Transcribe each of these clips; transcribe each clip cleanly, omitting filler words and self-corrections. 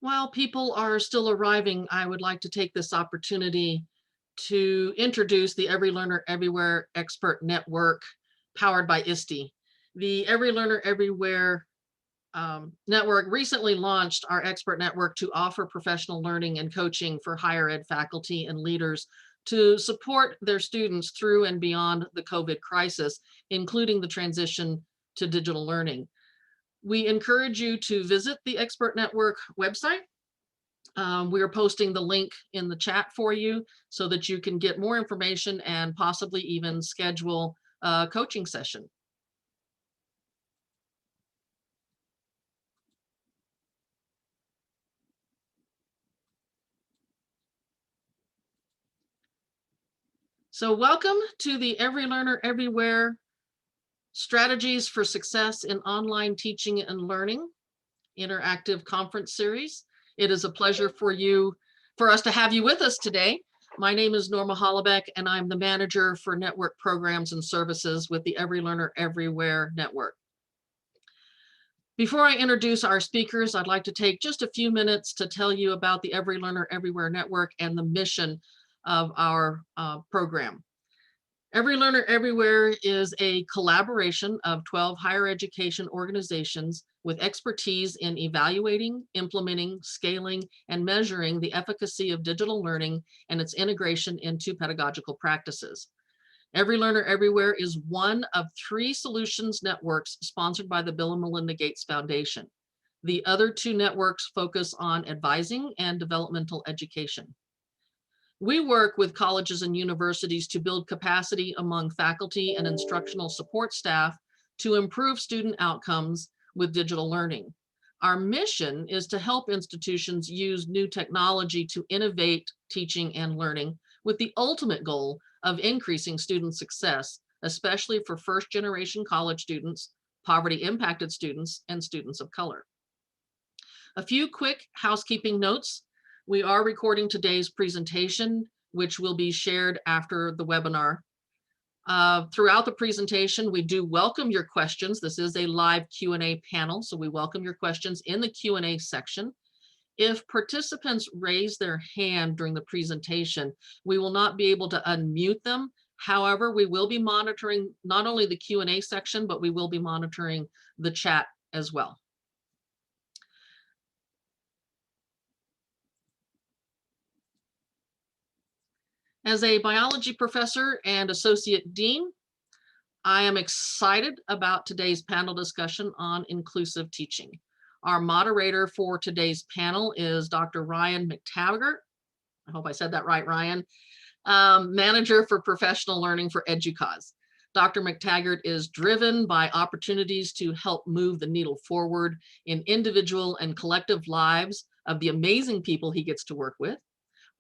While people are still arriving, I would like to take this opportunity to introduce the Every Learner Everywhere Expert Network powered by ISTE. The Every Learner Everywhere network recently launched our expert network to offer professional learning and coaching for higher ed faculty and leaders to support their students through and beyond the COVID crisis, including the transition to digital learning. We encourage you to visit the Expert Network website. We are posting the link in the chat for you so that you can get more information and possibly even schedule a coaching session. So welcome to the Every Learner Everywhere Strategies for Success in Online Teaching and Learning interactive conference series. It is a pleasure for us to have you with us today. My name is Norma Hollebeck, and I'm the manager for network programs and services with the Every Learner Everywhere network. Before I introduce our speakers, I'd like to take just a few minutes to tell you about the Every Learner Everywhere network and the mission of our program. Every Learner Everywhere is a collaboration of 12 higher education organizations with expertise in evaluating, implementing, scaling, and measuring the efficacy of digital learning and its integration into pedagogical practices. Every Learner Everywhere is one of 3 solutions networks sponsored by the Bill and Melinda Gates Foundation. The other 2 networks focus on advising and developmental education. We work with colleges and universities to build capacity among faculty and instructional support staff to improve student outcomes with digital learning. Our mission is to help institutions use new technology to innovate teaching and learning with the ultimate goal of increasing student success, especially for first-generation college students, poverty-impacted students, and students of color. A few quick housekeeping notes. We are recording today's presentation, which will be shared after the webinar. Throughout the presentation, we do welcome your questions. This is a live Q&A panel, so we welcome your questions in the Q&A section. If participants raise their hand during the presentation, we will not be able to unmute them. However, we will be monitoring not only the Q&A section, but we will be monitoring the chat as well. As a biology professor and associate dean, I am excited about today's panel discussion on inclusive teaching. Our moderator for today's panel is Dr. Ryan McTaggart. I hope I said that right, Ryan. Manager for Professional Learning for EDUCAUSE. Dr. McTaggart is driven by opportunities to help move the needle forward in individual and collective lives of the amazing people he gets to work with.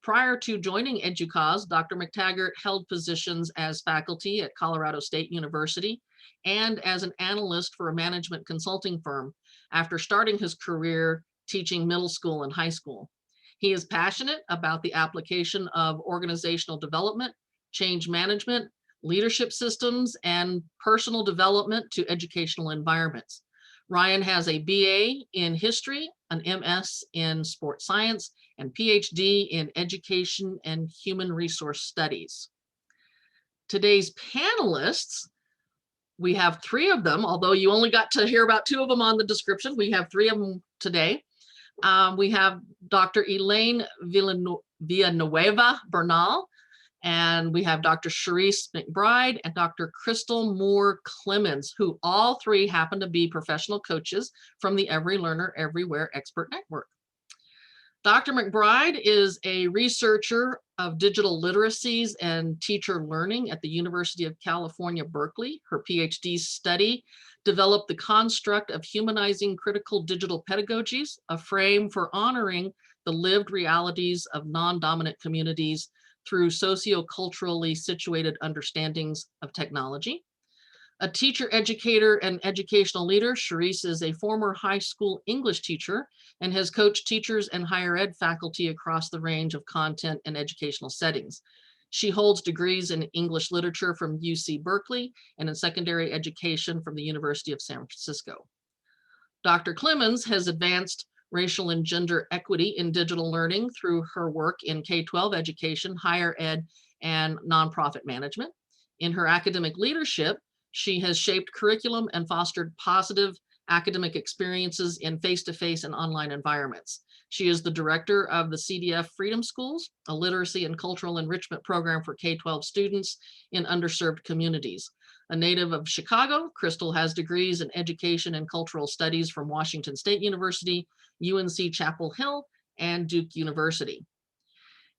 Prior to joining EDUCAUSE, Dr. McTaggart held positions as faculty at Colorado State University and as an analyst for a management consulting firm after starting his career teaching middle school and high school. He is passionate about the application of organizational development, change management, leadership systems, and personal development to educational environments. Ryan has a BA in history, an MS in sports science, and PhD in education and human resource studies. Today's panelists, we have 3 of them, although you only got to hear about 2 of them on the description. We have 3 of them today. We have Dr. Elaine Villanueva Bernal. And we have Dr. Sharice McBride and Dr. Crystal Moore Clemens, who all three happen to be professional coaches from the Every Learner Everywhere Expert Network. Dr. McBride is a researcher of digital literacies and teacher learning at the University of California, Berkeley. Her PhD study developed the construct of humanizing critical digital pedagogies, a frame for honoring the lived realities of non-dominant communities through socioculturally situated understandings of technology. A teacher, educator, and educational leader, Sharice is a former high school English teacher and has coached teachers and higher ed faculty across the range of content and educational settings. She holds degrees in English literature from UC Berkeley and in secondary education from the University of San Francisco. Dr. Clemens has advanced racial and gender equity in digital learning through her work in K-12 education, higher ed, and nonprofit management. In her academic leadership, she has shaped curriculum and fostered positive academic experiences in face-to-face and online environments. She is the director of the CDF Freedom Schools, a literacy and cultural enrichment program for K-12 students in underserved communities. A native of Chicago, Crystal has degrees in education and cultural studies from Washington State University, UNC Chapel Hill, and Duke University.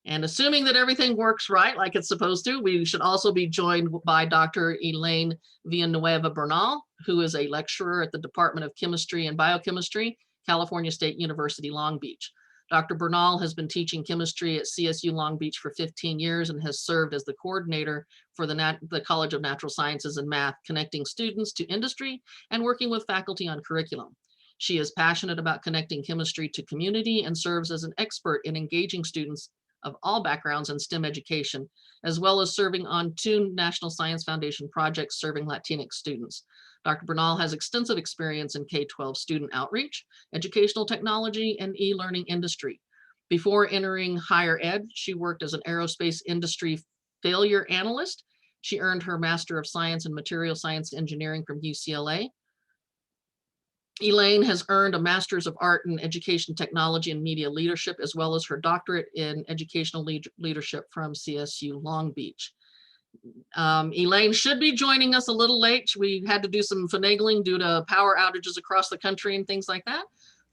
And assuming that everything works right, like it's supposed to, we should also be joined by Dr. Elaine Villanueva Bernal, who is a lecturer at the Department of Chemistry and Biochemistry, California State University, Long Beach. Dr. Bernal has been teaching chemistry at CSU Long Beach for 15 years and has served as the coordinator for the College of Natural Sciences and Math, connecting students to industry and working with faculty on curriculum. She is passionate about connecting chemistry to community and serves as an expert in engaging students of all backgrounds in STEM education, as well as serving on 2 National Science Foundation projects serving Latinx students. Dr. Bernal has extensive experience in K-12 student outreach, educational technology, and e-learning industry. Before entering higher ed, she worked as an aerospace industry failure analyst. She earned her Master of Science in Material Science Engineering from UCLA. Elaine has earned a Master's of Art in Education Technology and Media Leadership, as well as her doctorate in Educational Leadership from CSU Long Beach. Elaine should be joining us a little late. We had to do some finagling due to power outages across the country and things like that.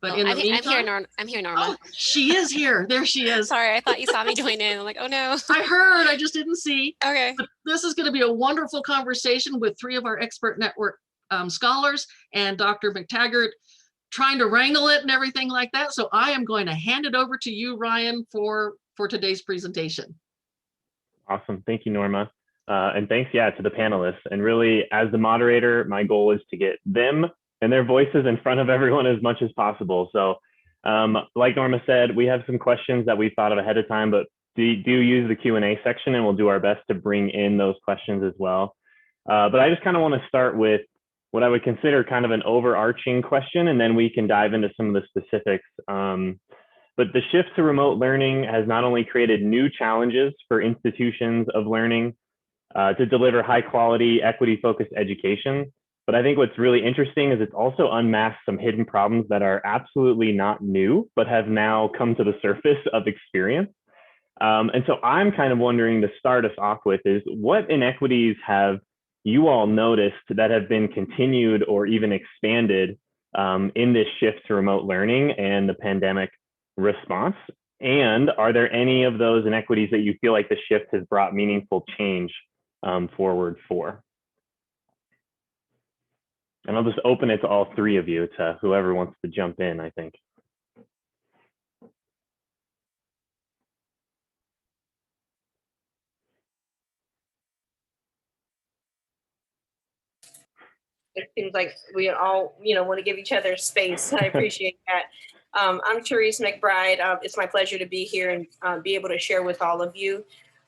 But in the meantime, I'm here, Norma. Oh, she is here. There she is. Sorry, I thought you saw me join in. I'm like, oh no. I heard, I just didn't see. Okay. But this is going to be a wonderful conversation with 3 of our expert network scholars and Dr. McTaggart trying to wrangle it and everything like that. So I am going to hand it over to you, Ryan, for today's presentation. Awesome. Thank you, Norma. And thanks, to the panelists. And really, as the moderator, my goal is to get them and their voices in front of everyone as much as possible. So like Norma said, we have some questions that we thought of ahead of time, but do use the Q&A section, and we'll do our best to bring in those questions as well. But I just kind of want to start with what I would consider kind of an overarching question, and then we can dive into some of the specifics. But the shift to remote learning has not only created new challenges for institutions of learning to deliver high quality, equity-focused education, but I think what's really interesting is it's also unmasked some hidden problems that are absolutely not new, but have now come to the surface of experience. And so I'm kind of wondering, to start us off with, is what inequities have you all noticed that have been continued or even expanded in this shift to remote learning and the pandemic response? And are there any of those inequities that you feel like the shift has brought meaningful change forward for? And I'll just open it to all 3 of you, to whoever wants to jump in, I think. It seems like we all, want to give each other space. I appreciate that. I'm Sharice McBride. It's my pleasure to be here and be able to share with all of you.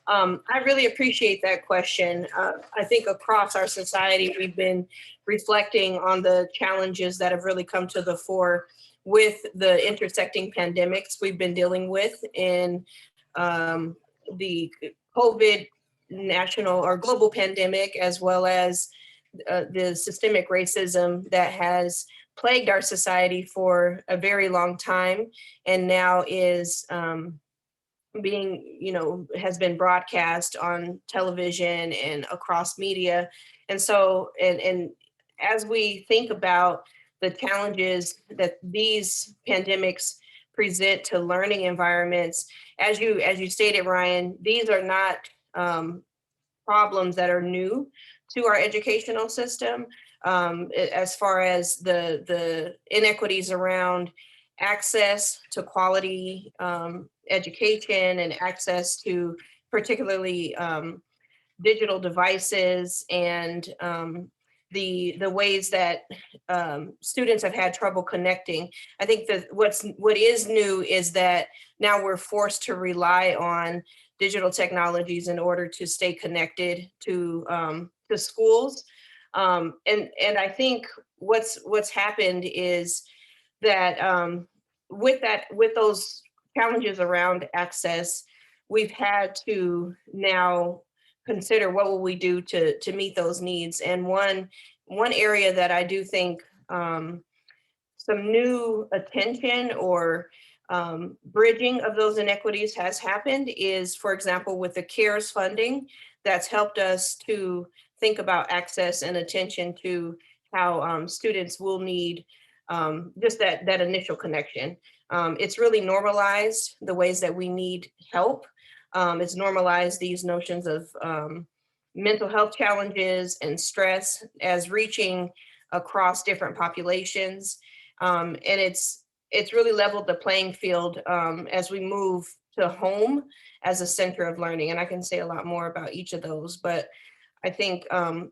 I really appreciate that question. I think across our society, we've been reflecting on the challenges that have really come to the fore with the intersecting pandemics we've been dealing with in the COVID national or global pandemic, as well as the systemic racism that has plagued our society for a very long time, and now is being, has been broadcast on television and across media. And so, and as we think about the challenges that these pandemics present to learning environments, as you stated, Ryan, these are not problems that are new to our educational system. As far as the inequities around access to quality education and access to particularly digital devices, and the ways that students have had trouble connecting. I think that what is new is that now we're forced to rely on digital technologies in order to stay connected to schools. And I think what's happened is that with those challenges around access, we've had to now consider what will we do to meet those needs. And one area that I do think some new attention or bridging of those inequities has happened is, for example, with the CARES funding, that's helped us to think about access and attention to how students will need just that initial connection. It's really normalized the ways that we need help. It's normalized these notions of mental health challenges and stress as reaching across different populations. And it's really leveled the playing field as we move to home as a center of learning. And I can say a lot more about each of those, but I think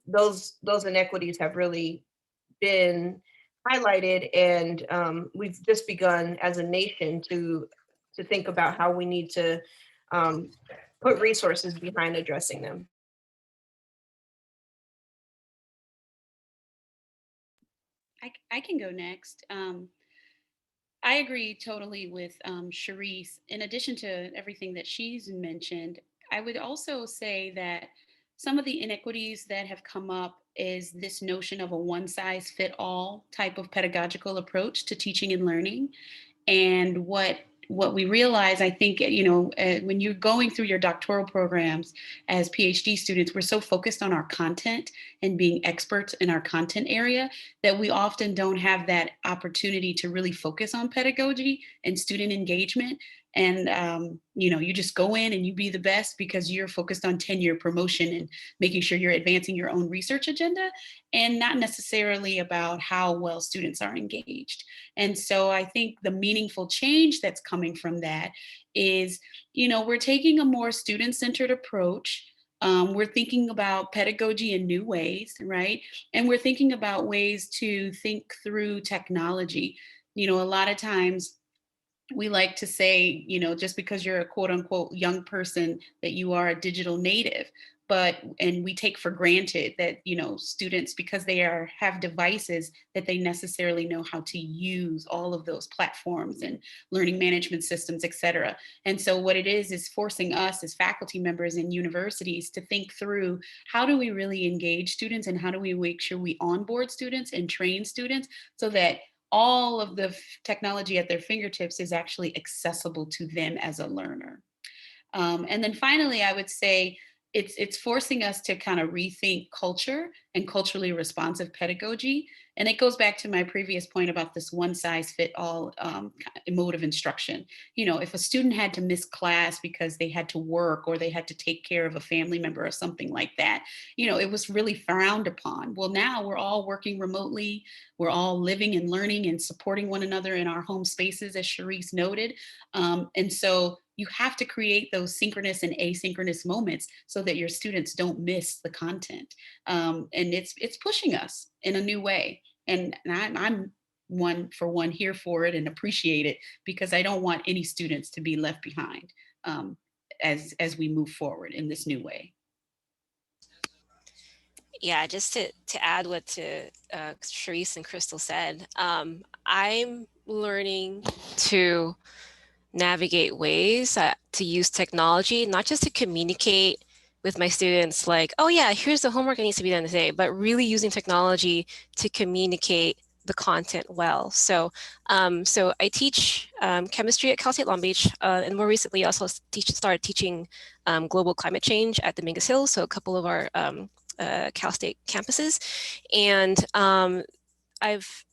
those inequities have really been highlighted, and we've just begun as a nation to think about how we need to put resources behind addressing them. I can go next. I agree totally with Charisse. In addition to everything that she's mentioned, I would also say that some of the inequities that have come up is this notion of a one size fit all type of pedagogical approach to teaching and learning. And what we realize, I think, when you're going through your doctoral programs as PhD students, we're so focused on our content and being experts in our content area that we often don't have that opportunity to really focus on pedagogy and student engagement. And, you just go in and you be the best because you're focused on tenure promotion and making sure you're advancing your own research agenda, and not necessarily about how well students are engaged. And so I think the meaningful change that's coming from that is, we're taking a more student-centered approach. We're thinking about pedagogy in new ways, right? And we're thinking about ways to think through technology. A lot of times we like to say, just because you're a quote unquote young person, that you are a digital native. And we take for granted that, students, because they have devices, that they necessarily know how to use all of those platforms and learning management systems, et cetera. And so what it is forcing us as faculty members in universities to think through, how do we really engage students, and how do we make sure we onboard students and train students so that all of the technology at their fingertips is actually accessible to them as a learner. And then finally, I would say it's forcing us to kind of rethink culture and culturally responsive pedagogy. And it goes back to my previous point about this one size fit all mode of instruction. If a student had to miss class because they had to work or they had to take care of a family member or something like that, it was really frowned upon. Well, now we're all working remotely. We're all living and learning and supporting one another in our home spaces, as Charisse noted. And so you have to create those synchronous and asynchronous moments so that your students don't miss the content. And it's pushing us in a new way. And I'm one here for it and appreciate it, because I don't want any students to be left behind as we move forward in this new way. Yeah, just to add what Charisse and Crystal said, I'm learning to navigate ways to use technology, not just to communicate with my students like, oh yeah, here's the homework that needs to be done today, but really using technology to communicate the content well. So so I teach chemistry at Cal State Long Beach, and more recently also started teaching global climate change at Dominguez Hills, so a couple of our Cal State campuses. And I've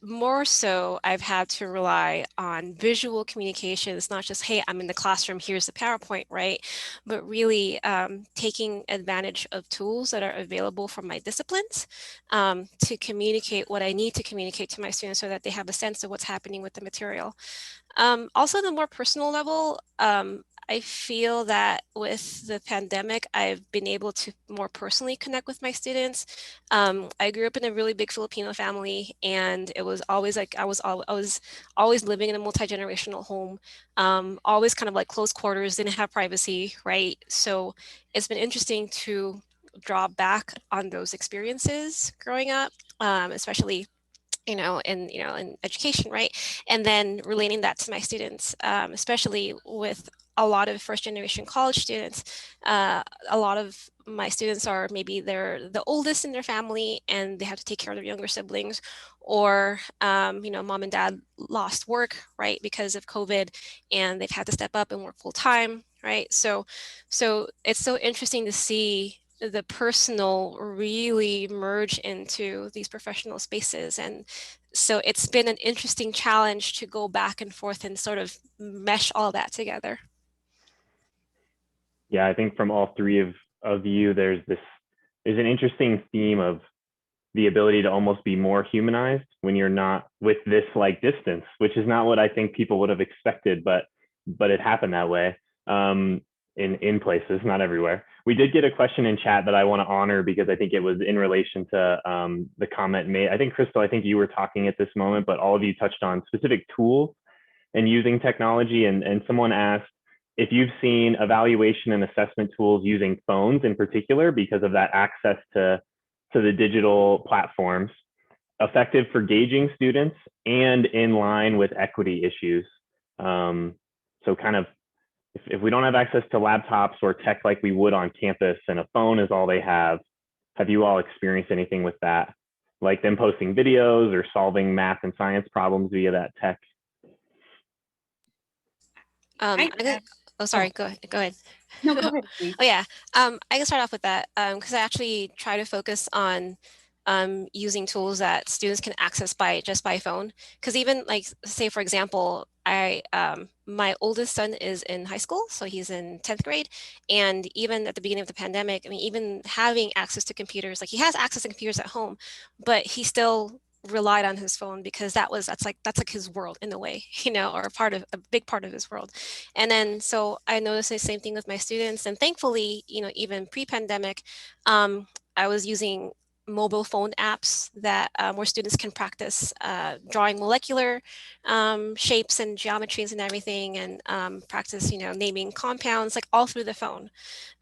more so, I've had to rely on visual communication. It's not just, hey, I'm in the classroom, here's the PowerPoint, right? But really taking advantage of tools that are available from my disciplines to communicate what I need to communicate to my students so that they have a sense of what's happening with the material. Also, on a more personal level, I feel that with the pandemic, I've been able to more personally connect with my students. I grew up in a really big Filipino family, and it was always like I was always living in a multi-generational home, always kind of like close quarters, didn't have privacy, right? So it's been interesting to draw back on those experiences growing up, especially in education, right? And then relating that to my students, especially with a lot of first generation college students. A lot of my students are maybe they're the oldest in their family and they have to take care of their younger siblings, or mom and dad lost work, right, because of COVID, and they've had to step up and work full time, right? So it's so interesting to see the personal really merge into these professional spaces. And so it's been an interesting challenge to go back and forth and sort of mesh all that together. Yeah, I think from all three of you, there's an interesting theme of the ability to almost be more humanized when you're not with this like distance, which is not what I think people would have expected, but it happened that way in places, not everywhere. We did get a question in chat that I want to honor because I think it was in relation to the comment made. I think, Crystal, I think you were talking at this moment, but all of you touched on specific tools and using technology. And someone asked if you've seen evaluation and assessment tools using phones in particular because of that access to the digital platforms, effective for gauging students and in line with equity issues. So kind of, if we don't have access to laptops or tech like we would on campus and a phone is all they have you all experienced anything with that? Like them posting videos or solving math and science problems via that tech? Sorry, go ahead. No, go ahead, please. Oh yeah, I can start off with that because I actually try to focus on using tools that students can access just by phone. Because even like, say for example, my oldest son is in high school, so he's in 10th grade. And even at the beginning of the pandemic, I mean, even having access to computers, like he has access to computers at home, but he still relied on his phone because that's like his world in a way, or a big part of his world. And then so I noticed the same thing with my students, and thankfully, even pre-pandemic, I was using mobile phone apps that where students can practice drawing molecular shapes and geometries and everything, and practice naming compounds, like all through the phone.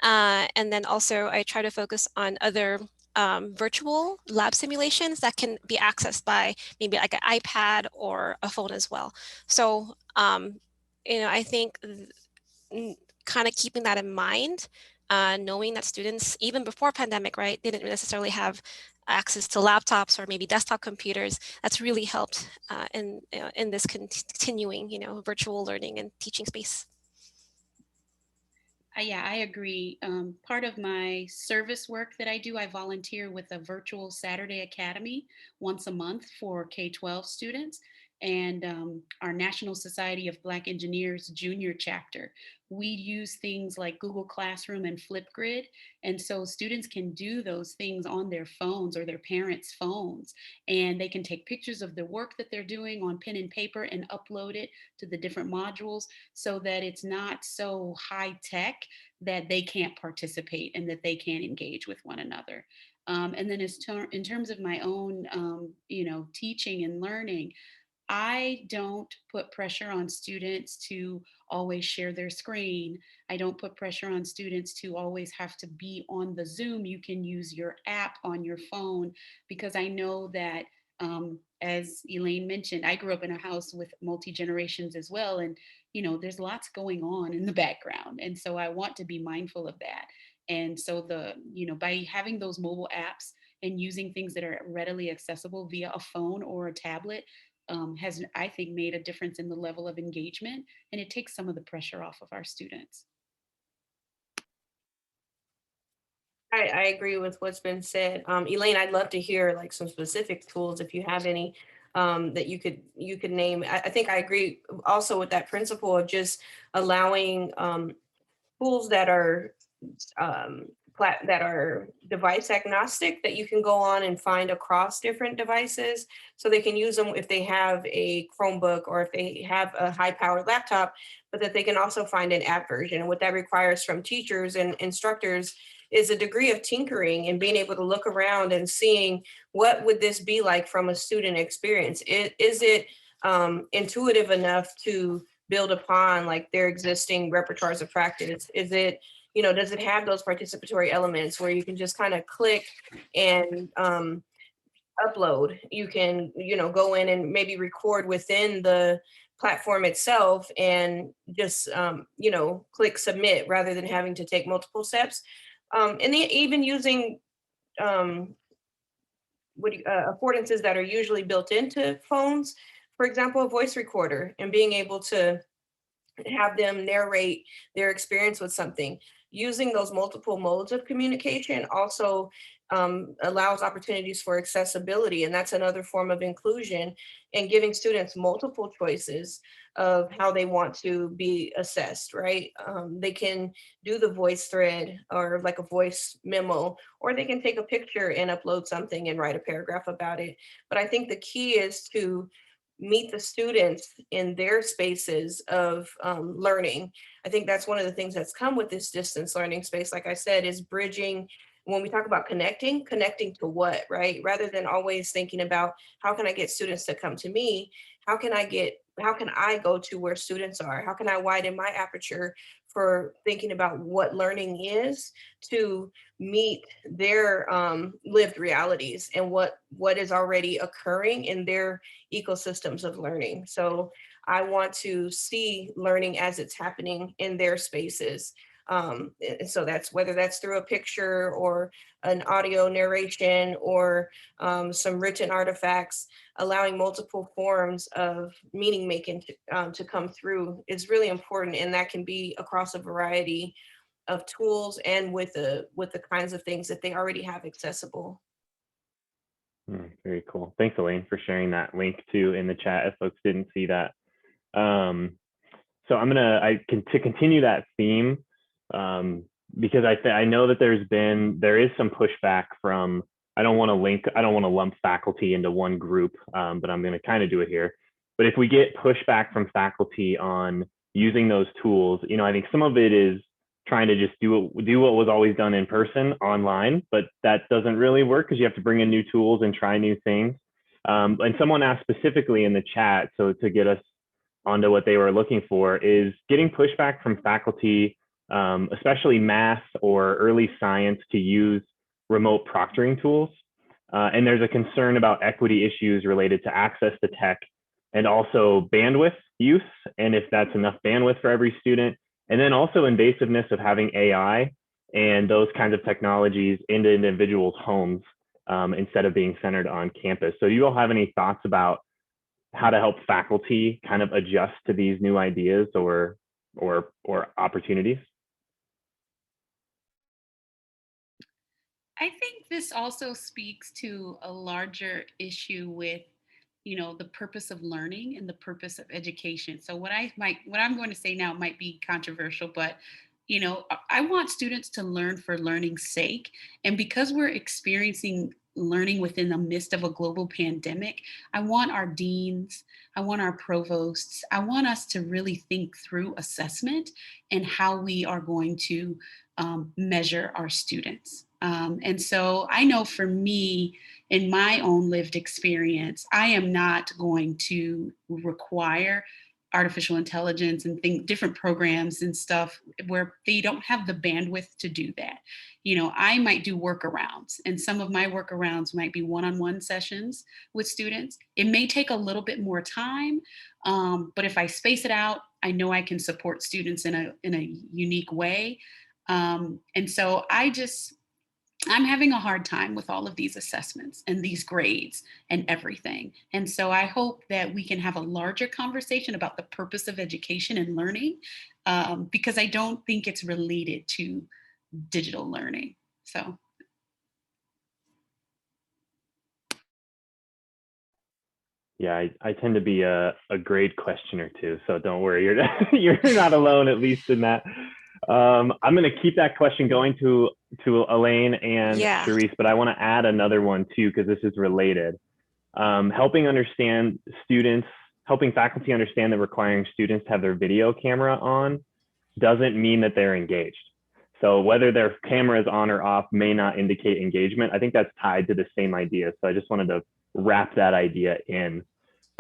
And then also I try to focus on other virtual lab simulations that can be accessed by maybe like an iPad or a phone as well. So I think kind of keeping that in mind, knowing that students, even before pandemic, right, they didn't necessarily have access to laptops or maybe desktop computers. That's really helped in this continuing, virtual learning and teaching space. Yeah, I agree. Part of my service work that I do, I volunteer with a virtual Saturday Academy once a month for K-12 students, and our National Society of Black Engineers junior chapter. We use things like Google Classroom and Flipgrid, and so students can do those things on their phones or their parents' phones, and they can take pictures of the work that they're doing on pen and paper and upload it to the different modules so that it's not so high tech that they can't participate and that they can't engage with one another. And then in terms of my own, teaching and learning, I don't put pressure on students to always share their screen. I don't put pressure on students to always have to be on the Zoom. You can use your app on your phone, because I know that, as Elaine mentioned, I grew up in a house with multi-generations as well. And, there's lots going on in the background. And so I want to be mindful of that. And so by having those mobile apps and using things that are readily accessible via a phone or a tablet has, I think, made a difference in the level of engagement, and it takes some of the pressure off of our students. I agree with what's been said. Elaine, I'd love to hear like some specific tools if you have any that you could name. I think I agree also with that principle of just allowing tools that are that are device agnostic that you can go on and find across different devices, so they can use them if they have a Chromebook or if they have a high-powered laptop, but that they can also find an app version. And what that requires from teachers and instructors is a degree of tinkering and being able to look around and seeing what would this be like from a student experience. Is it intuitive enough to build upon like their existing repertoires of practice? Is it, you know, does it have those participatory elements where you can just kind of click and upload? You can, you know, go in and maybe record within the platform itself and just, you know, click submit rather than having to take multiple steps. And even using affordances that are usually built into phones, for example, a voice recorder, and being able to have them narrate their experience with something. Using those multiple modes of communication also allows opportunities for accessibility, and that's another form of inclusion, and giving students multiple choices of how they want to be assessed, right? They can do the voice thread or like a voice memo, or they can take a picture and upload something and write a paragraph about it. But I think the key is to meet the students in their spaces of learning. I think that's one of the things that's come with this distance learning space, like I said, is bridging. When we talk about connecting to what, right? Rather than always thinking about how can I get students to come to me, how can I go to where students are? How can I widen my aperture for thinking about what learning is to meet their lived realities and what is already occurring in their ecosystems of learning. So I want to see learning as it's happening in their spaces. And so that's whether that's through a picture or an audio narration or some written artifacts, allowing multiple forms of meaning making to come through is really important. And that can be across a variety of tools and with the kinds of things that they already have accessible. Very cool. Thanks, Elaine, for sharing that link too in the chat if folks didn't see that. So to continue that theme, because I know that there is some pushback from, I don't want to lump faculty into one group, but I'm going to kind of do it here. But if we get pushback from faculty on using those tools, you know, I think some of it is trying to just do what was always done in person online, but that doesn't really work because you have to bring in new tools and try new things. And someone asked specifically in the chat, so to get us onto what they were looking for, is getting pushback from faculty, especially math or early science, to use remote proctoring tools. And there's a concern about equity issues related to access to tech and also bandwidth use, and if that's enough bandwidth for every student. And then also invasiveness of having AI and those kinds of technologies into individuals' homes instead of being centered on campus. So do you all have any thoughts about how to help faculty kind of adjust to these new ideas or opportunities? I think this also speaks to a larger issue with, you know, the purpose of learning and the purpose of education. So what I'm going to say now might be controversial, but you know, I want students to learn for learning's sake. And because we're experiencing learning within the midst of a global pandemic, I want our deans, I want our provosts, I want us to really think through assessment and how we are going to measure our students. And so I know for me, in my own lived experience, I am not going to require artificial intelligence and different programs and stuff where they don't have the bandwidth to do that. You know, I might do workarounds, and some of my workarounds might be one-on-one sessions with students. It may take a little bit more time, but if I space it out, I know I can support students in a unique way. And so I'm having a hard time with all of these assessments and these grades and everything. And so I hope that we can have a larger conversation about the purpose of education and learning, because I don't think it's related to digital learning. So. Yeah, I tend to be a grade questioner too, so don't worry, you're not alone, at least in that. I'm going to keep that question going to Elaine and Yeah. Charisse, but I want to add another one too, because this is related. Helping faculty understand that requiring students to have their video camera on doesn't mean that they're engaged. So whether their camera is on or off may not indicate engagement. I think that's tied to the same idea. So I just wanted to wrap that idea in.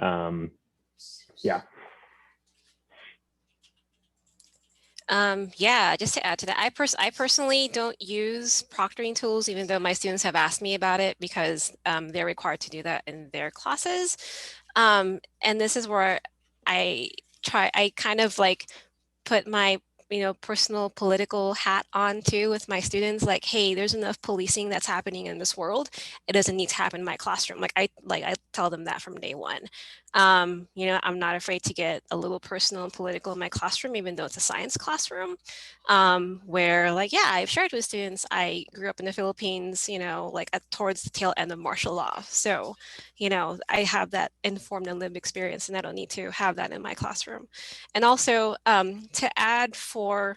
Yeah. Yeah, just to add to that, I personally don't use proctoring tools, even though my students have asked me about it, because they're required to do that in their classes. And this is where I kind of like put my personal political hat on too with my students, like, hey, there's enough policing that's happening in this world. It doesn't need to happen in my classroom. I tell them that from day one. I'm not afraid to get a little personal and political in my classroom, even though it's a science classroom, where I've shared with students, I grew up in the Philippines, towards the tail end of martial law. So, I have that informed and lived experience, and I don't need to have that in my classroom. And also to add for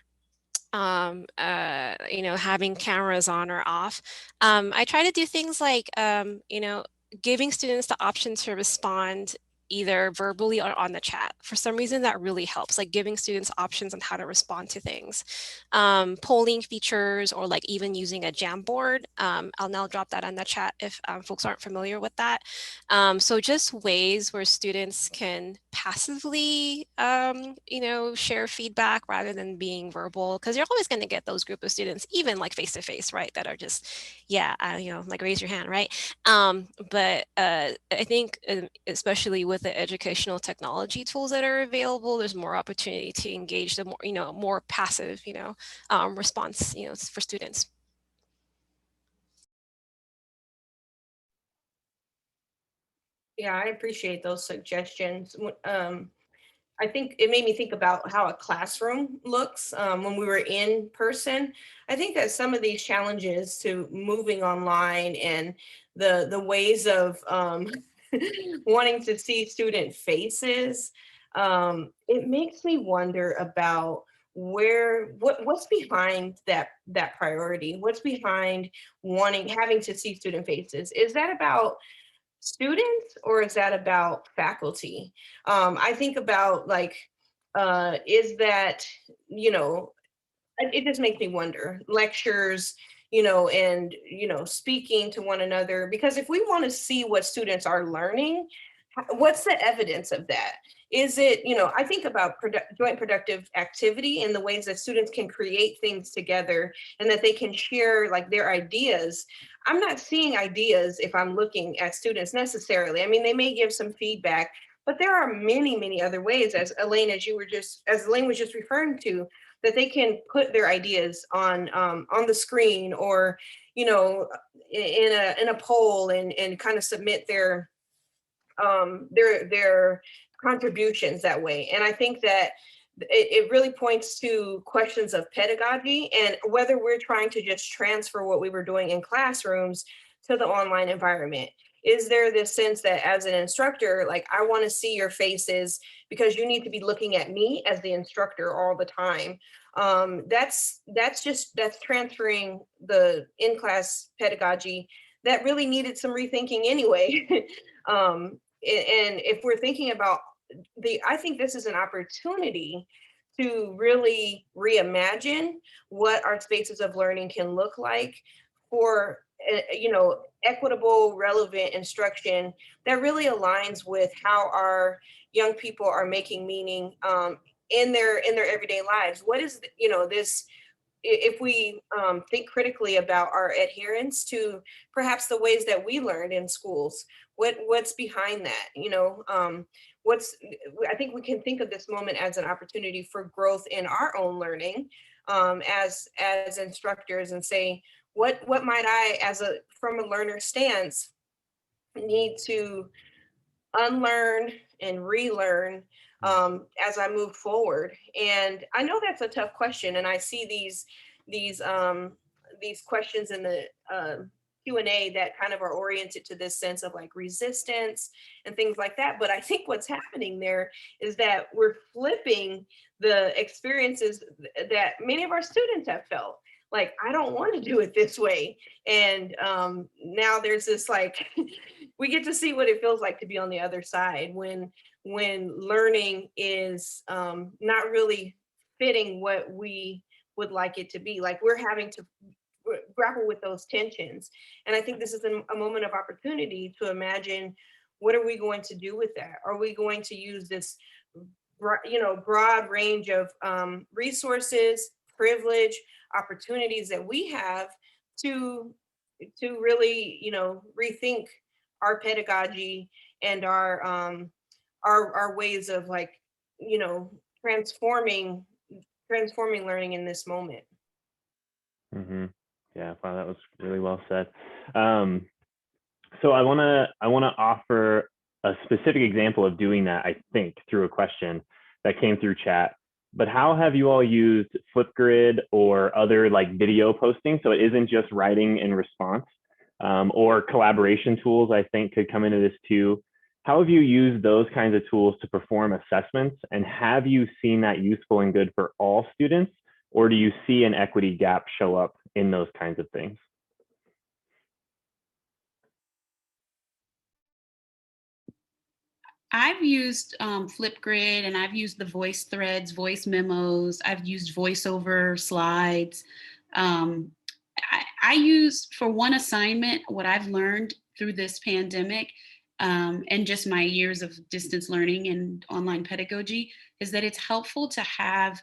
having cameras on or off, I try to do things like giving students the option to respond either verbally or on the chat. For some reason, that really helps, like giving students options on how to respond to things. Polling features, or like even using a Jamboard. I'll now drop that on the chat if folks aren't familiar with that. So just ways where students can passively, share feedback rather than being verbal, because you're always going to get those group of students, even like face-to-face, right, that are just, raise your hand, right? But I think especially with the educational technology tools that are available, there's more opportunity to engage the more passive, response, for students. Yeah, I appreciate those suggestions. I think it made me think about how a classroom looks when we were in person. I think that some of these challenges to moving online and the ways of wanting to see student faces, it makes me wonder about what's behind that priority. What's behind having to see student faces? Is that about students, or is that about faculty? I think about is that, it just makes me wonder, lectures, and, speaking to one another, because if we want to see what students are learning, what's the evidence of that? Is it, I think about joint productive activity and the ways that students can create things together and that they can share like their ideas. I'm not seeing ideas if I'm looking at students necessarily. I mean, they may give some feedback, but there are many, many other ways, as Elaine was just referring to, that they can put their ideas on the screen, or in a poll, and kind of submit their contributions that way. And I think that it really points to questions of pedagogy and whether we're trying to just transfer what we were doing in classrooms to the online environment. Is there this sense that as an instructor, like, I want to see your faces because you need to be looking at me as the instructor all the time? That's transferring the in-class pedagogy that really needed some rethinking anyway. And if we're thinking about I think this is an opportunity to really reimagine what our spaces of learning can look like for, equitable, relevant instruction that really aligns with how our young people are making meaning in their everyday lives. What is, this, if we think critically about our adherence to perhaps the ways that we learned in schools, what's behind that? I think we can think of this moment as an opportunity for growth in our own learning as instructors, and say, what might I, from a learner stance, need to unlearn and relearn as I move forward? And I know that's a tough question, and I see these questions in the Q&A that kind of are oriented to this sense of like resistance and things like that. But I think what's happening there is that we're flipping the experiences that many of our students have felt. Like, I don't want to do it this way. And now there's this like, we get to see what it feels like to be on the other side when learning is not really fitting what we would like it to be. Like, we're having to grapple with those tensions. And I think this is a moment of opportunity to imagine, what are we going to do with that? Are we going to use this broad range of resources, privilege, opportunities that we have to really rethink our pedagogy and our ways of like transforming learning in this moment. Mm-hmm. Yeah, wow, that was really well said. So I want to offer a specific example of doing that, I think, through a question that came through chat. But how have you all used Flipgrid or other like video posting? So it isn't just writing in response, or collaboration tools, I think, could come into this too. How have you used those kinds of tools to perform assessments? And have you seen that useful and good for all students? Or do you see an equity gap show up in those kinds of things? I've used Flipgrid, and I've used the voice threads, voice memos. I've used voiceover slides. I use, for one assignment, what I've learned through this pandemic and just my years of distance learning and online pedagogy is that it's helpful to have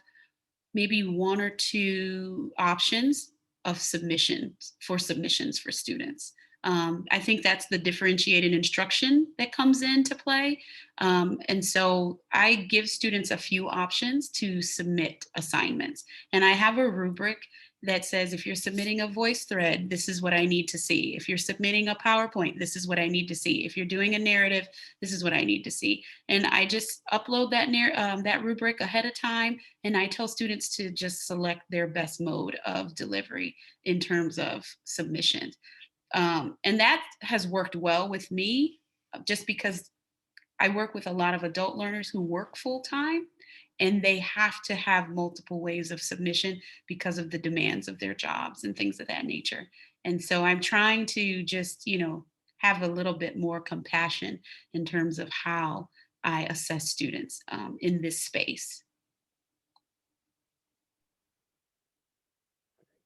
maybe one or two options of submissions for students. I think that's the differentiated instruction that comes into play. And so I give students a few options to submit assignments. And I have a rubric that says, if you're submitting a voice thread, this is what I need to see. If you're submitting a PowerPoint, this is what I need to see. If you're doing a narrative, this is what I need to see. And I just upload that rubric ahead of time. And I tell students to just select their best mode of delivery in terms of submissions. And that has worked well with me, just because I work with a lot of adult learners who work full time, and they have to have multiple ways of submission because of the demands of their jobs and things of that nature. And so I'm trying to just, have a little bit more compassion in terms of how I assess students in this space.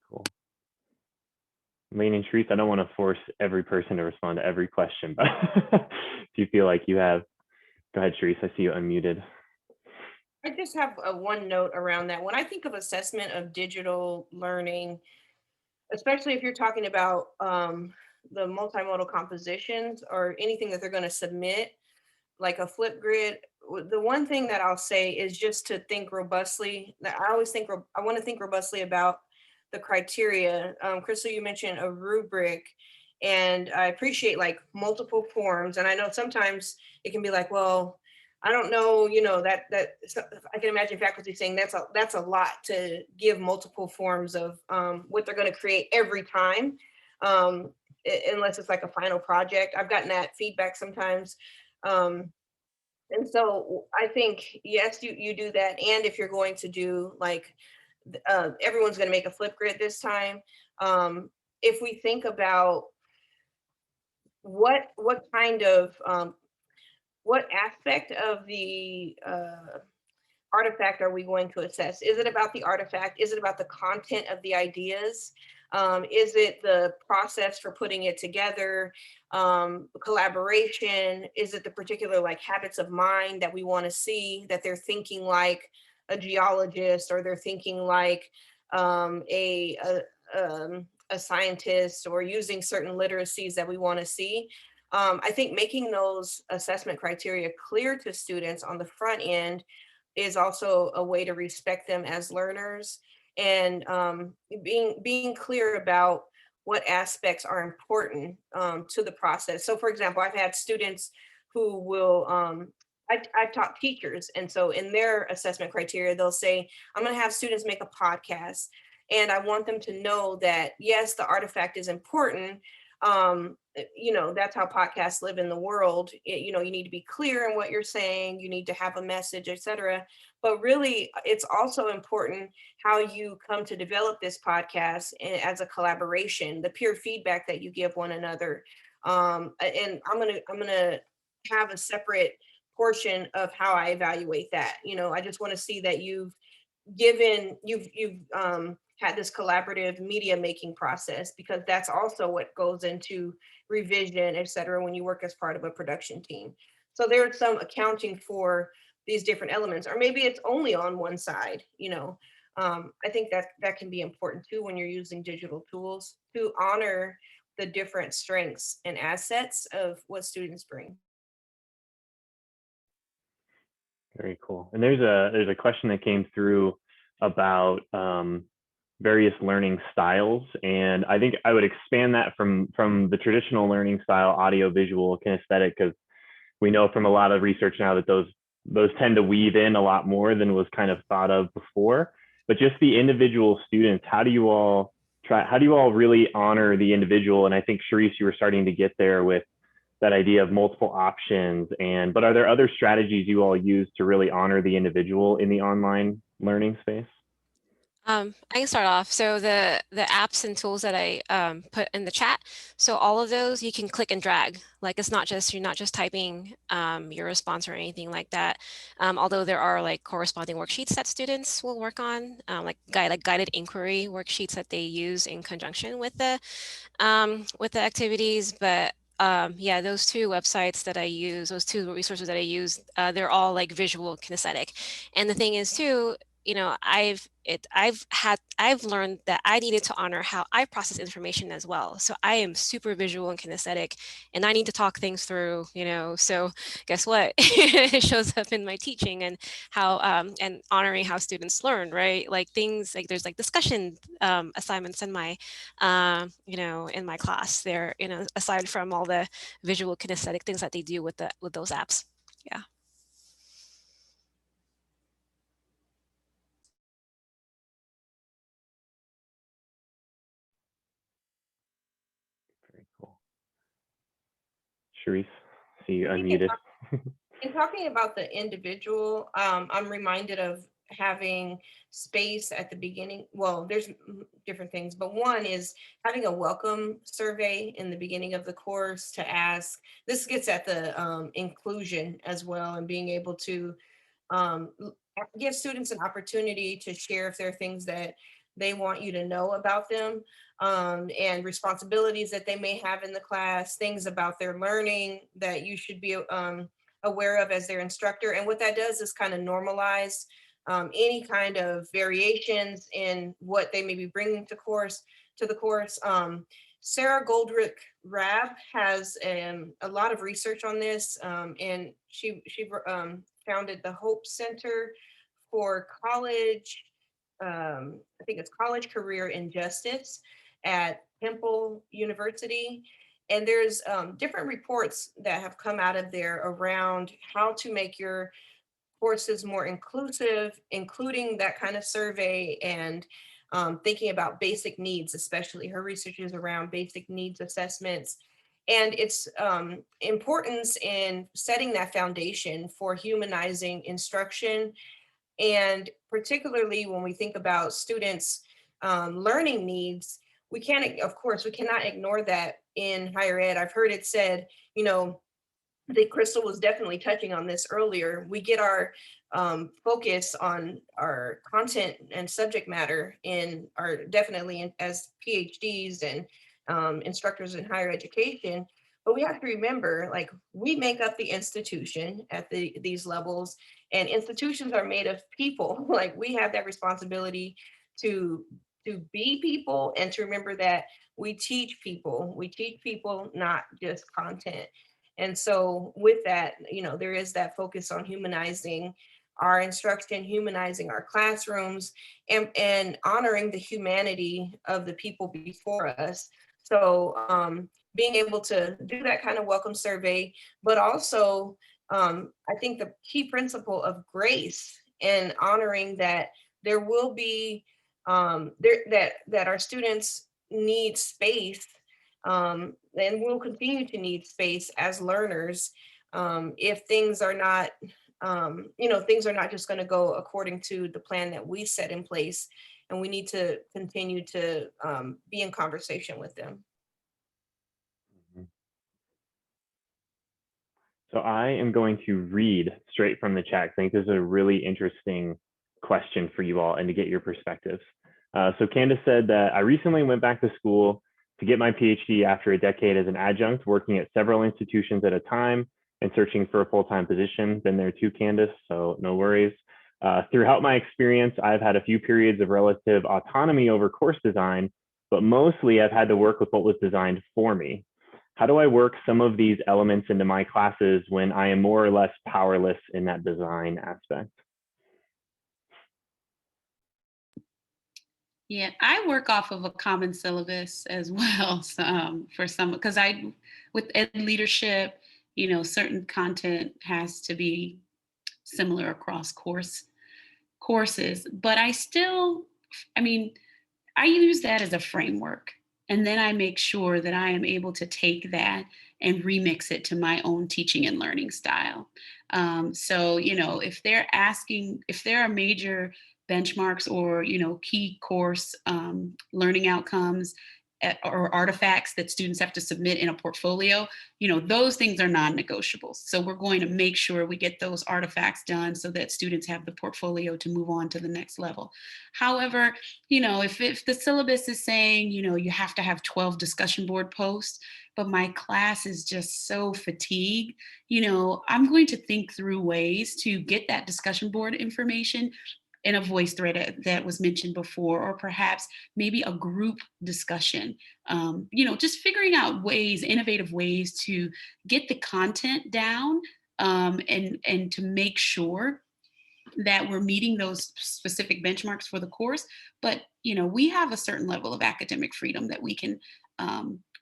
Cool. Lane and Sharice, I don't want to force every person to respond to every question, but if you feel like you have, go ahead, Sharice. I see you unmuted. I just have one note around that. When I think of assessment of digital learning, especially if you're talking about the multimodal compositions or anything that they're going to submit, like a Flipgrid, the one thing that I'll say is just to think robustly. I want to think robustly about the criteria. Crystal, you mentioned a rubric, and I appreciate like multiple forms. And I know sometimes it can be like, well, I don't know, that I can imagine faculty saying that's a lot to give multiple forms of what they're going to create every time, unless it's like a final project. I've gotten that feedback sometimes. And so I think, yes, you do that. And if you're going to do like, everyone's going to make a Flipgrid this time. If we think about what kind of, what aspect of the artifact are we going to assess? Is it about the artifact? Is it about the content of the ideas? Is it the process for putting it together? Collaboration? Is it the particular like habits of mind that we want to see, that they're thinking like a geologist, or they're thinking like a scientist, or using certain literacies that we want to see? I think making those assessment criteria clear to students on the front end is also a way to respect them as learners, and being clear about what aspects are important to the process. So for example, I've had students who will, I've taught teachers, and so in their assessment criteria, they'll say, I'm going to have students make a podcast, and I want them to know that, yes, the artifact is important. You know, that's how podcasts live in the world. You know, you need to be clear in what you're saying, you need to have a message, etc. But really, it's also important how you come to develop this podcast as a collaboration, the peer feedback that you give one another. And I'm gonna have a separate portion of how I evaluate that. You know, I just want to see that you've had this collaborative media making process, because that's also what goes into revision, et cetera, when you work as part of a production team. So there's some accounting for these different elements, or maybe it's only on one side, you know. I think that can be important too when you're using digital tools to honor the different strengths and assets of what students bring. Very cool. And there's a question that came through about various learning styles, and I think I would expand that from the traditional learning style, audio, visual, kinesthetic, because we know from a lot of research now that those tend to weave in a lot more than was kind of thought of before. But just the individual students, how do you all really honor the individual? And I think Sharice, you were starting to get there with that idea of multiple options, but are there other strategies you all use to really honor the individual in the online learning space? I can start off. So the apps and tools that I put in the chat, so all of those you can click and drag. Like it's not just, you're not just typing your response or anything like that. Although there are like corresponding worksheets that students will work on, like guided inquiry worksheets that they use in conjunction with the activities. But yeah, those two websites that I use, those two resources that I use, they're all like visual kinesthetic. And the thing is too, you know, I've learned that I needed to honor how I process information as well. So I am super visual and kinesthetic, and I need to talk things through, you know. So guess what? It shows up in my teaching and how and honoring how students learn, right? Like things like there's like discussion assignments in my you know, in my class there, you know, aside from all the visual kinesthetic things that they do with those apps. Yeah. Very cool. Sharice, see you I think unmuted. in talking about the individual, I'm reminded of having space at the beginning. Well, there's different things, but one is having a welcome survey in the beginning of the course to ask. This gets at the inclusion as well, and being able to give students an opportunity to share if there are things that they want you to know about them, and responsibilities that they may have in the class, things about their learning that you should be aware of as their instructor. And what that does is kind of normalize any kind of variations in what they may be bringing to the course. Sarah Goldrick Rab has a lot of research on this, and she founded the Hope Center for College, I think it's College Career and Justice at Temple University. And there's different reports that have come out of there around how to make your courses more inclusive, including that kind of survey, and thinking about basic needs, especially her research is around basic needs assessments and its importance in setting that foundation for humanizing instruction. And particularly when we think about students' learning needs, we can't, of course, we cannot ignore that in higher ed. I've heard it said, you know, I think Crystal was definitely touching on this earlier. We get our focus on our content and subject matter as PhDs and instructors in higher education. But we have to remember, like, we make up the institution at these levels, and institutions are made of people. Like, we have that responsibility to be people, and to remember that we teach people. We teach people, not just content. And so with that, you know, there is that focus on humanizing our instruction, humanizing our classrooms, and honoring the humanity of the people before us, So being able to do that kind of welcome survey, but also I think the key principle of grace and honoring that there will be that our students need space, and will continue to need space as learners, if things are not things are not just going to go according to the plan that we set in place, and we need to continue to be in conversation with them. So I am going to read straight from the chat. I think this is a really interesting question for you all and to get your perspectives. So Candace said that I recently went back to school to get my PhD after a decade as an adjunct, working at several institutions at a time and searching for a full-time position. Been there too, Candace, so no worries. Throughout my experience, I've had a few periods of relative autonomy over course design, but mostly I've had to work with what was designed for me. How do I work some of these elements into my classes when I am more or less powerless in that design aspect? Yeah, I work off of a common syllabus as well. So, for some, because with ed leadership, certain content has to be similar across courses, but I mean, I use that as a framework. And then I make sure that I am able to take that and remix it to my own teaching and learning style. So, if if there are major benchmarks or, key course learning outcomes or artifacts that students have to submit in a portfolio, those things are non-negotiables. So we're going to make sure we get those artifacts done so that students have the portfolio to move on to the next level. However, if the syllabus is saying, you have to have 12 discussion board posts, but my class is just so fatigued, I'm going to think through ways to get that discussion board information in a voice thread that was mentioned before, or perhaps maybe a group discussion. Just figuring out innovative ways to get the content down, and to make sure that we're meeting those specific benchmarks for the course. But we have a certain level of academic freedom that we can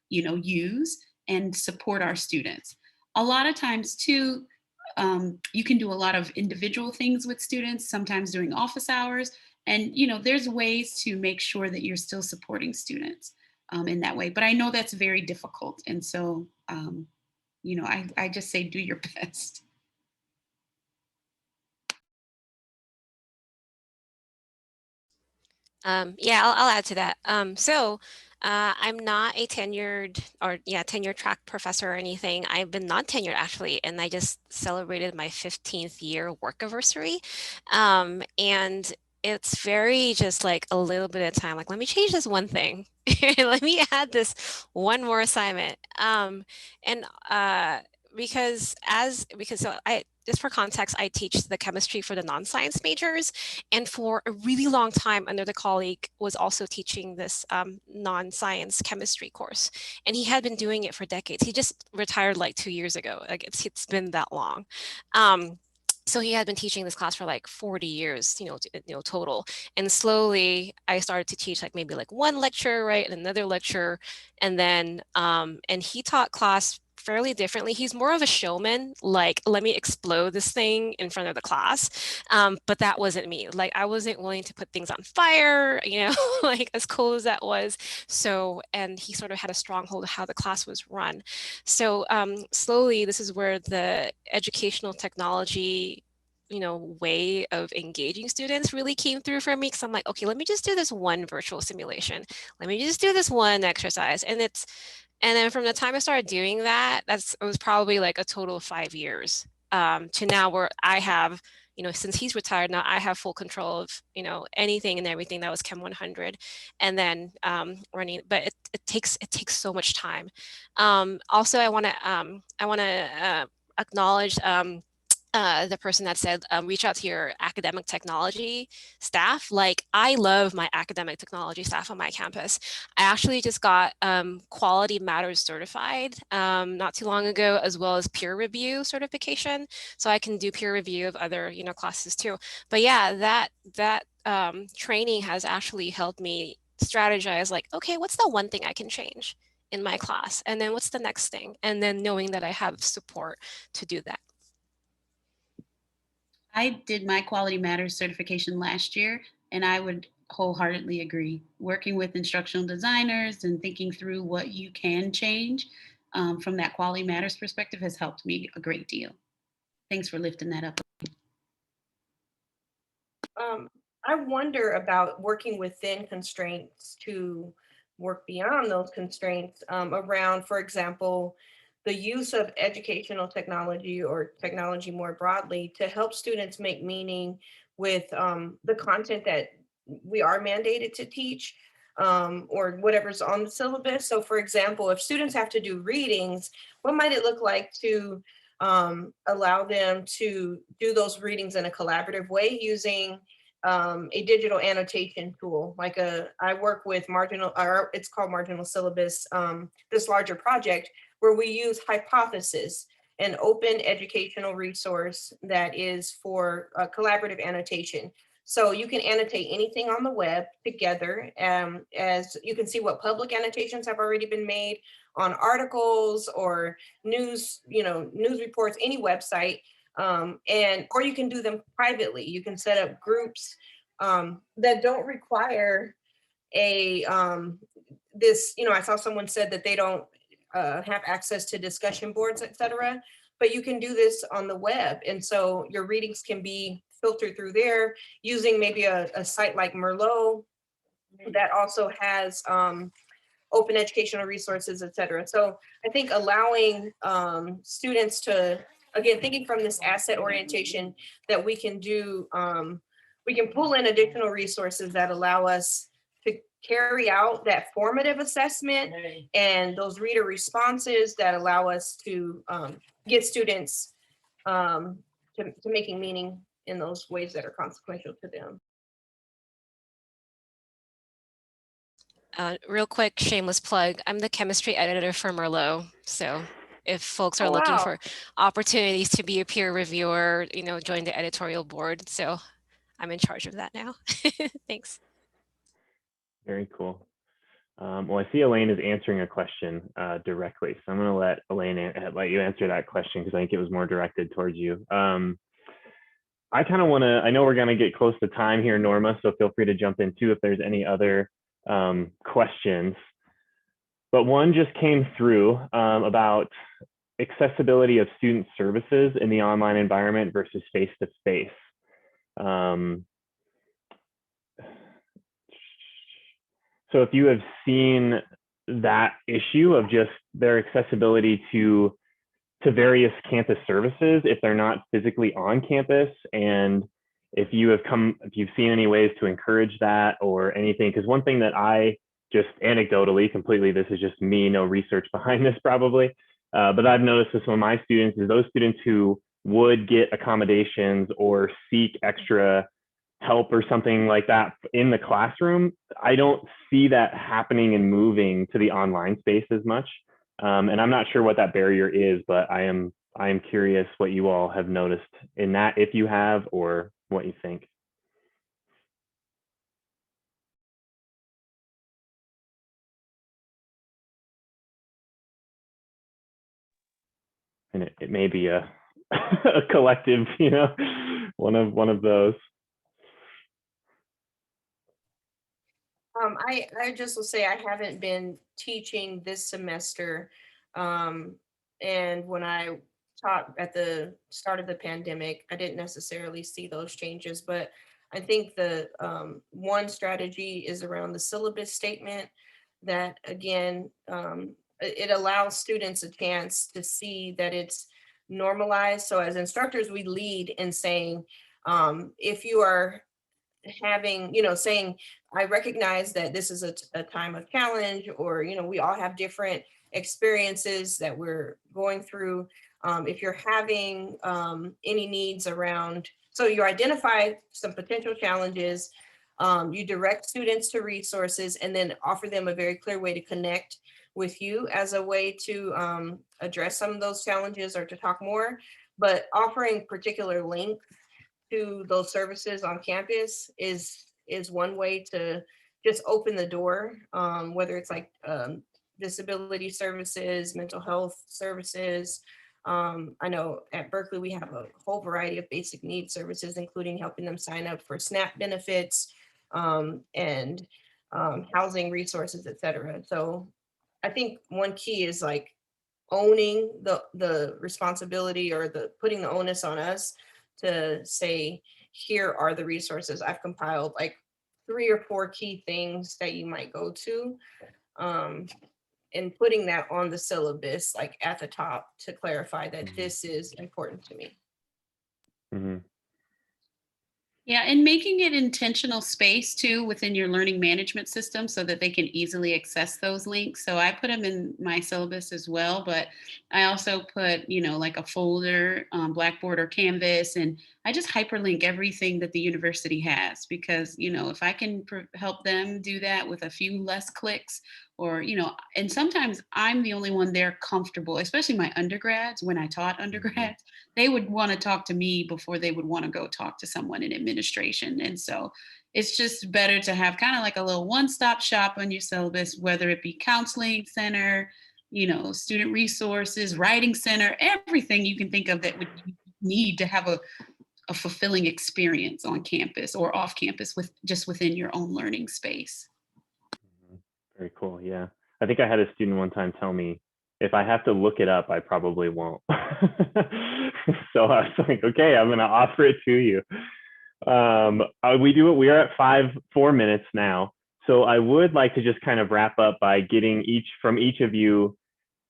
use and support our students. A lot of times too, you can do a lot of individual things with students, sometimes during office hours, and there's ways to make sure that you're still supporting students in that way. But I know that's very difficult, and so I just say do your best. Yeah, I'll add to that. I'm not a tenure track professor or anything. I've been non-tenured actually, and I just celebrated my 15th year work anniversary. And it's very just like a little bit of time, like, let me change this one thing. Let me add this one more assignment. And because so just for context, I teach the chemistry for the non-science majors. And for a really long time, another colleague was also teaching this non-science chemistry course. And he had been doing it for decades. He just retired like 2 years ago. Like it's been that long. So he had been teaching this class for like 40 years, total. And slowly I started to teach like maybe like one lecture, right? And another lecture. And then, and he taught class fairly differently. He's more of a showman, like, let me explode this thing in front of the class. But that wasn't me. Like, I wasn't willing to put things on fire, like as cool as that was. So, and he sort of had a stronghold of how the class was run. So slowly, this is where the educational technology way of engaging students really came through for me, because I'm like, okay, let me just do this one virtual simulation. Let me just do this one exercise. And then from the time I started doing that, it was probably like a total of 5 years to now where I have, since he's retired now, I have full control of, anything and everything that was Chem 100, and then running, but it takes so much time. Also, I want to acknowledge the person that said, reach out to your academic technology staff. Like, I love my academic technology staff on my campus. I actually just got Quality Matters certified not too long ago, as well as peer review certification. So I can do peer review of other, classes too. But yeah, that training has actually helped me strategize, like, okay, what's the one thing I can change? in my class? And then what's the next thing? And then knowing that I have support to do that. I did my Quality Matters certification last year, and I would wholeheartedly agree. Working with instructional designers and thinking through what you can change from that Quality Matters perspective has helped me a great deal. Thanks for lifting that up. I wonder about working within constraints to work beyond those constraints around, for example, the use of educational technology or technology more broadly to help students make meaning with the content that we are mandated to teach or whatever's on the syllabus. So for example, if students have to do readings, what might it look like to allow them to do those readings in a collaborative way using a digital annotation tool. I work with it's called Marginal Syllabus, this larger project where we use Hypothesis, an open educational resource that is for collaborative annotation. So you can annotate anything on the web together, as you can see what public annotations have already been made on articles or news reports, any website. Or you can do them privately. You can set up groups that don't require I saw someone said that they don't have access to discussion boards, etc. But you can do this on the web. And so your readings can be filtered through there using maybe a site like Merlot that also has open educational resources, etc. So I think allowing students to, again, thinking from this asset orientation, that we can pull in additional resources that allow us to carry out that formative assessment and those reader responses that allow us to get students to making meaning in those ways that are consequential to them. Real quick, shameless plug. I'm the chemistry editor for Merlot. So if folks are looking for opportunities to be a peer reviewer, join the editorial board. So I'm in charge of that now. Thanks. Very cool. Well, I see Elaine is answering a question directly. So I'm going to let Elaine let you answer that question because I think it was more directed towards you. I kind of want to, I know we're going to get close to time here, Norma, so feel free to jump in too if there's any other questions. But one just came through about accessibility of student services in the online environment versus face-to-face. So if you have seen that issue of just their accessibility to various campus services, if they're not physically on campus, and if you've seen any ways to encourage that or anything, because one thing that I just anecdotally, completely, this is just me, no research behind this probably, but I've noticed this with my students is those students who would get accommodations or seek extra help or something like that in the classroom, I don't see that happening and moving to the online space as much. And I'm not sure what that barrier is, but I am curious what you all have noticed in that, if you have, or what you think. And it may be a a collective, one of those. I just will say I haven't been teaching this semester. And when I taught at the start of the pandemic, I didn't necessarily see those changes, but I think the one strategy is around the syllabus statement that, again, it allows students a chance to see that it's normalized. So as instructors, we lead in saying, if you are having, saying, I recognize that this is a time of challenge, or, we all have different experiences that we're going through. If you're having any needs around, so you identify some potential challenges, you direct students to resources, and then offer them a very clear way to connect with you as a way to address some of those challenges or to talk more. But offering particular links to those services on campus is one way to just open the door, whether it's like disability services, mental health services. I know at Berkeley, we have a whole variety of basic needs services, including helping them sign up for SNAP benefits, and housing resources, et cetera. So I think one key is like owning the responsibility, or the putting the onus on us to say, here are the resources. I've compiled like 3 or 4 key things that you might go to, and putting that on the syllabus, like at the top, to clarify that this is important to me. Mhm. Yeah, and making it intentional space too within your learning management system so that they can easily access those links. So I put them in my syllabus as well, but I also put, like a folder, Blackboard or Canvas, and I just hyperlink everything that the university has because, if I can help them do that with a few less clicks, or, and sometimes I'm the only one there comfortable, especially my undergrads. When I taught undergrads, they would want to talk to me before they would want to go talk to someone in administration. And so it's just better to have kind of like a little one-stop shop on your syllabus, whether it be counseling center, student resources, writing center, everything you can think of that would need to have a fulfilling experience on campus or off campus with just within your own learning space. Very cool. Yeah. I think I had a student one time tell me, if I have to look it up, I probably won't. So I was like, okay, I'm going to offer it to you. We are at 4 minutes now. So I would like to just kind of wrap up by getting from each of you,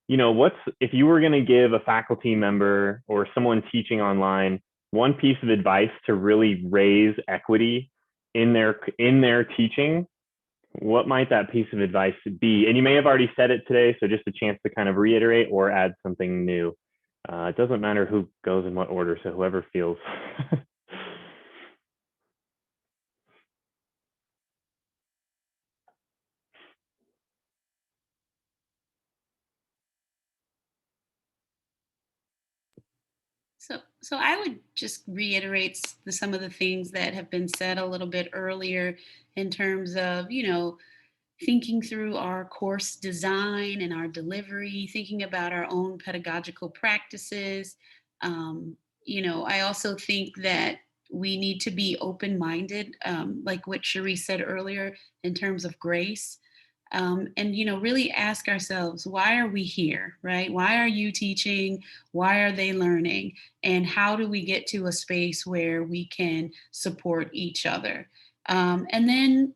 if you were going to give a faculty member or someone teaching online one piece of advice to really raise equity in their teaching, what might that piece of advice be? And you may have already said it today, so just a chance to kind of reiterate or add something new. It doesn't matter who goes in what order, so whoever feels. So I would just reiterate some of the things that have been said a little bit earlier in terms of, thinking through our course design and our delivery, thinking about our own pedagogical practices. I also think that we need to be open-minded, like what Cherie said earlier, in terms of grace. And really ask ourselves, why are we here, right? Why are you teaching? Why are they learning? And how do we get to a space where we can support each other? And then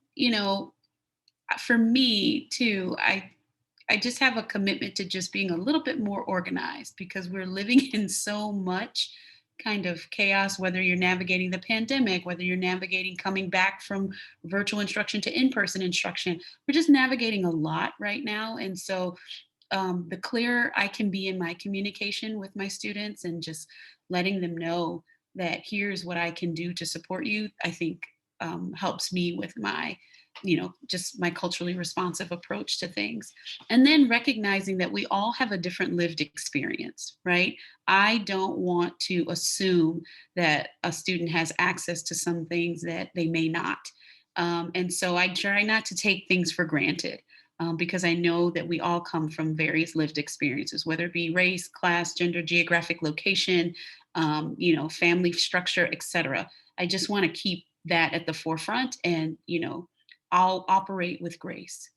for me too, I just have a commitment to just being a little bit more organized because we're living in so much kind of chaos, whether you're navigating the pandemic, whether you're navigating coming back from virtual instruction to in-person instruction. We're just navigating a lot right now. And so the clearer I can be in my communication with my students and just letting them know that here's what I can do to support you, I think helps me with my just my culturally responsive approach to things. And then recognizing that we all have a different lived experience, right? I don't want to assume that a student has access to some things that they may not. And so I try not to take things for granted. Because I know that we all come from various lived experiences, whether it be race, class, gender, geographic location, family structure, etc. I just want to keep that at the forefront, and I'll operate with grace.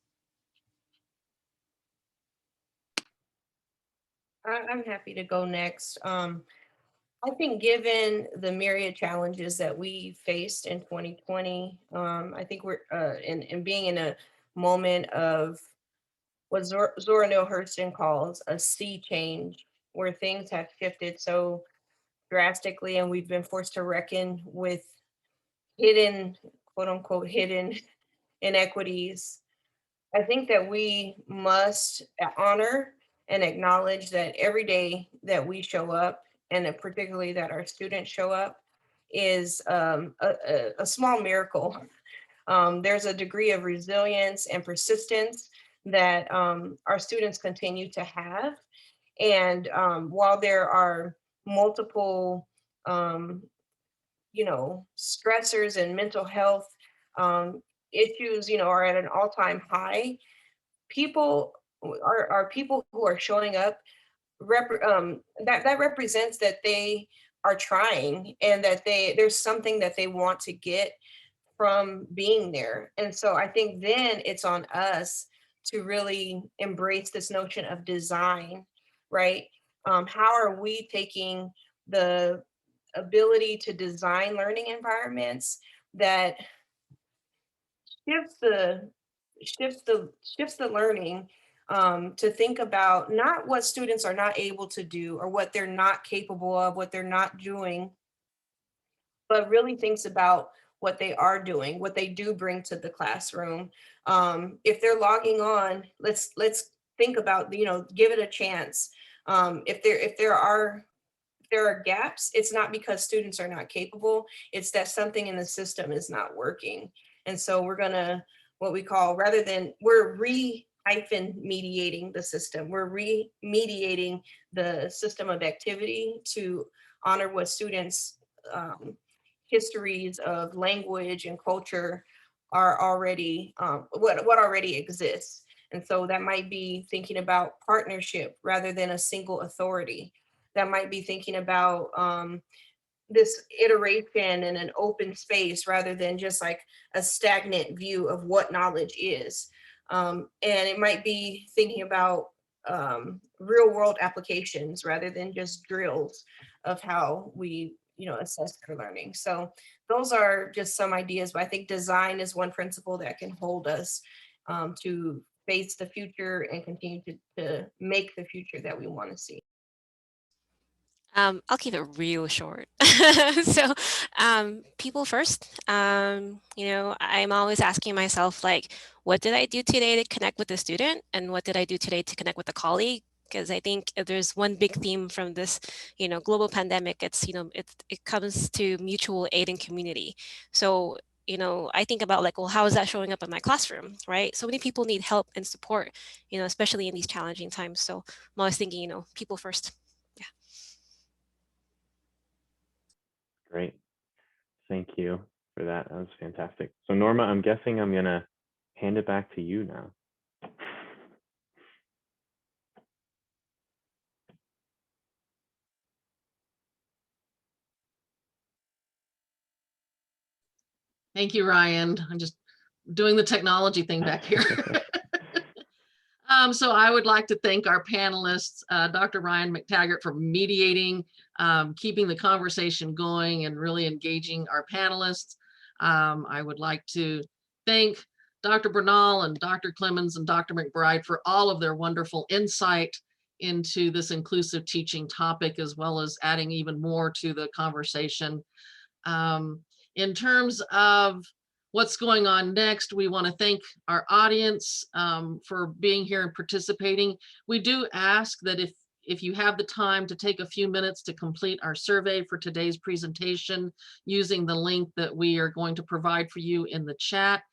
I'm happy to go next. I think given the myriad challenges that we faced in 2020, I think we're in being in a moment of what Zora Neale Hurston calls a sea change, where things have shifted so drastically, and we've been forced to reckon with hidden, quote unquote, hidden inequities. I think that we must honor and acknowledge that every day that we show up, and that particularly that our students show up, is a small miracle. There's a degree of resilience and persistence that our students continue to have. And while there are multiple, stressors and mental health issues, are at an all-time high, people are people who are showing up, that represents that they are trying and that there's something that they want to get from being there. And so I think then it's on us to really embrace this notion of design, right? How are we taking the ability to design learning environments that shifts the shifts the learning, to think about not what students are not able to do or what they're not capable of, what they're not doing, but really thinks about what they are doing, what they do bring to the classroom. If they're logging on, let's think about, give it a chance. If there are gaps, it's not because students are not capable, it's that something in the system is not working. And so we're gonna, what we call, rather than, we're mediating the system, we're remediating the system of activity to honor what students' histories of language and culture are already, what already exists. And so that might be thinking about partnership rather than a single authority. That might be thinking about, this iteration in an open space rather than just like a stagnant view of what knowledge is. And it might be thinking about, real world applications rather than just drills of how we, assess their learning. So those are just some ideas, but I think design is one principle that can hold us, to face the future and continue to make the future that we want to see. I'll keep it real short. So, people first. I'm always asking myself, like, what did I do today to connect with the student, and what did I do today to connect with the colleague? Because I think if there's one big theme from this, global pandemic, it comes to mutual aid and community. So, I think about like, well, how is that showing up in my classroom, right? So many people need help and support, especially in these challenging times. So I'm always thinking, people first. Yeah. Great. Thank you for that. That was fantastic. So Norma, I'm guessing I'm going to hand it back to you now. Thank you, Ryan. I'm just doing the technology thing back here. So I would like to thank our panelists, Dr. Ryan McTaggart, for mediating, keeping the conversation going and really engaging our panelists. I would like to thank Dr. Bernal and Dr. Clemens and Dr. McBride for all of their wonderful insight into this inclusive teaching topic, as well as adding even more to the conversation. In terms of what's going on next, we want to thank our audience, for being here and participating. We do ask that if you have the time to take a few minutes to complete our survey for today's presentation using the link that we are going to provide for you in the chat.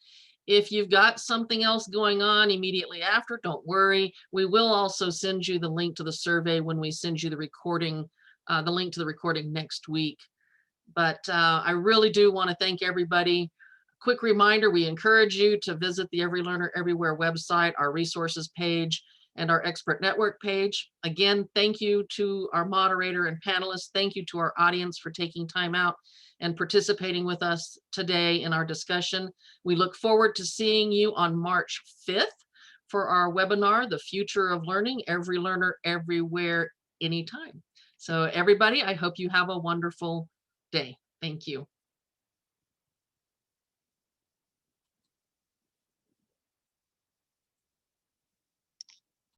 If you've got something else going on immediately after, don't worry. We will also send you the link to the survey when we send you the recording, the link to the recording next week. But I really do want to thank everybody. Quick reminder, we encourage you to visit the Every Learner Everywhere website, our resources page, and our expert network page. Again, thank you to our moderator and panelists. Thank you to our audience for taking time out and participating with us today in our discussion. We look forward to seeing you on March 5th for our webinar, The Future of Learning, Every Learner Everywhere, Anytime. So everybody, I hope you have a wonderful day. Thank you.